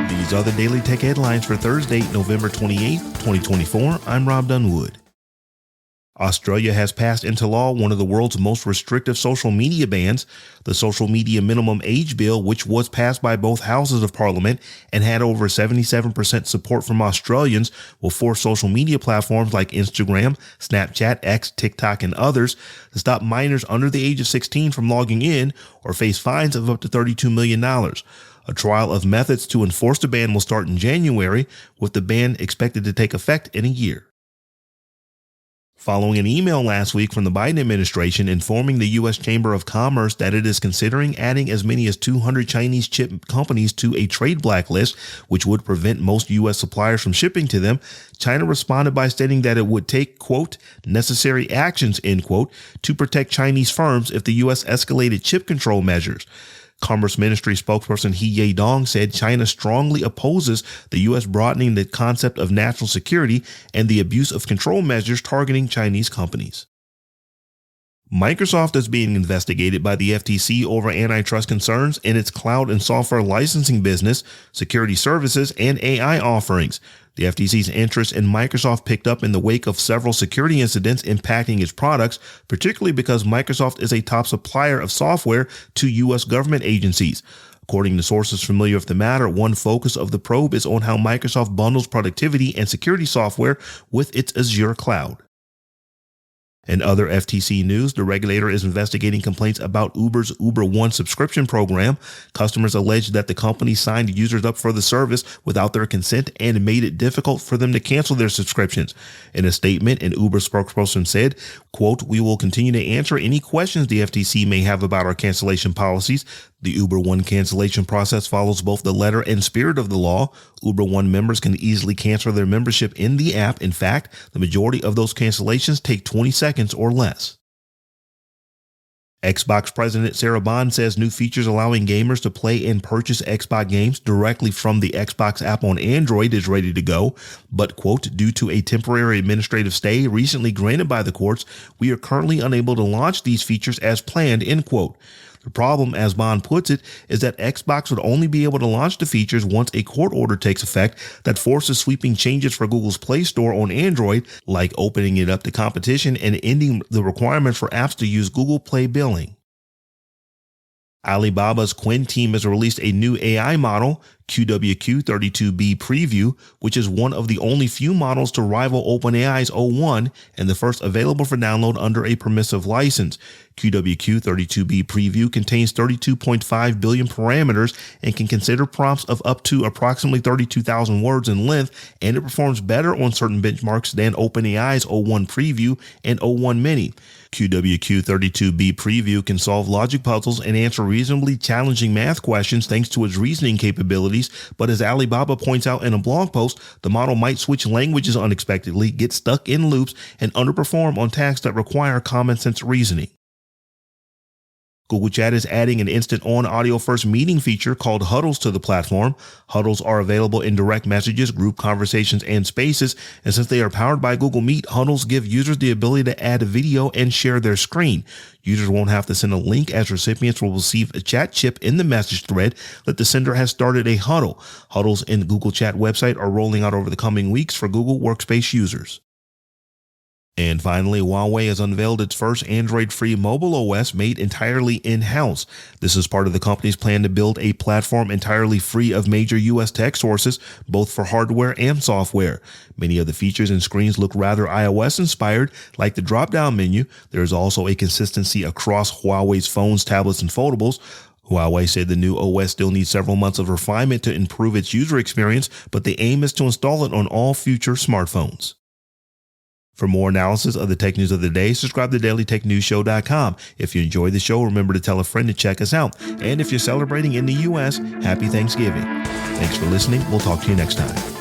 These are the Daily Tech headlines for Thursday, November 28, 2024. I'm Rob Dunwood. Australia has passed into law one of the world's most restrictive social media bans. The Social Media Minimum Age Bill, which was passed by both houses of parliament and had over 77% support from Australians, will force social media platforms like Instagram, Snapchat, X, TikTok, and others to stop minors under the age of 16 from logging in or face fines of up to $32 million. A trial of methods to enforce the ban will start in January, with the ban expected to take effect in a year. Following an email last week from the Biden administration informing the U.S. Chamber of Commerce that it is considering adding as many as 200 Chinese chip companies to a trade blacklist, which would prevent most U.S. suppliers from shipping to them, China responded by stating that it would take, quote, necessary actions, end quote, to protect Chinese firms if the U.S. escalated chip control measures. Commerce Ministry spokesperson He Yedong said China strongly opposes the U.S. broadening the concept of national security and the abuse of control measures targeting Chinese companies. Microsoft is being investigated by the FTC over antitrust concerns in its cloud and software licensing business, security services, and AI offerings. The FTC's interest in Microsoft picked up in the wake of several security incidents impacting its products, particularly because Microsoft is a top supplier of software to U.S. government agencies. According to sources familiar with the matter, one focus of the probe is on how Microsoft bundles productivity and security software with its Azure cloud. In other FTC news, the regulator is investigating complaints about Uber's Uber One subscription program. Customers allege that the company signed users up for the service without their consent and made it difficult for them to cancel their subscriptions. In a statement, an Uber spokesperson said, quote, "We will continue to answer any questions the FTC may have about our cancellation policies. The Uber One cancellation process follows both the letter and spirit of the law. Uber One members can easily cancel their membership in the app. In fact, the majority of those cancellations take 20 seconds or less." Xbox President Sarah Bond says new features allowing gamers to play and purchase Xbox games directly from the Xbox app on Android is ready to go. But, quote, due to a temporary administrative stay recently granted by the courts, we are currently unable to launch these features as planned, end quote. The problem, as Bond puts it, is that Xbox would only be able to launch the features once a court order takes effect that forces sweeping changes for Google's Play Store on Android, like opening it up to competition and ending the requirement for apps to use Google Play billing. Alibaba's Quinn team has released a new AI model, QWQ32B Preview, which is one of the only few models to rival OpenAI's O1 and the first available for download under a permissive license. QWQ32B Preview contains 32.5 billion parameters and can consider prompts of up to approximately 32,000 words in length, and it performs better on certain benchmarks than OpenAI's O1 Preview and O1 Mini. QWQ32B Preview can solve logic puzzles and answer reasonably challenging math questions thanks to its reasoning capabilities, but as Alibaba points out in a blog post, the model might switch languages unexpectedly, get stuck in loops, and underperform on tasks that require common sense reasoning. Google Chat is adding an instant on audio first meeting feature called Huddles to the platform. Huddles are available in direct messages, group conversations, and spaces. And since they are powered by Google Meet, Huddles give users the ability to add a video and share their screen. Users won't have to send a link, as recipients will receive a chat chip in the message thread that the sender has started a huddle. Huddles in the Google Chat website are rolling out over the coming weeks for Google Workspace users. And finally, Huawei has unveiled its first Android-free mobile OS made entirely in-house. This is part of the company's plan to build a platform entirely free of major U.S. tech sources, both for hardware and software. Many of the features and screens look rather iOS-inspired, like the drop-down menu. There is also a consistency across Huawei's phones, tablets, and foldables. Huawei said the new OS still needs several months of refinement to improve its user experience, but the aim is to install it on all future smartphones. For more analysis of the tech news of the day, subscribe to dailytechnewsshow.com. If you enjoy the show, remember to tell a friend to check us out. And if you're celebrating in the U.S., happy Thanksgiving. Thanks for listening. We'll talk to you next time.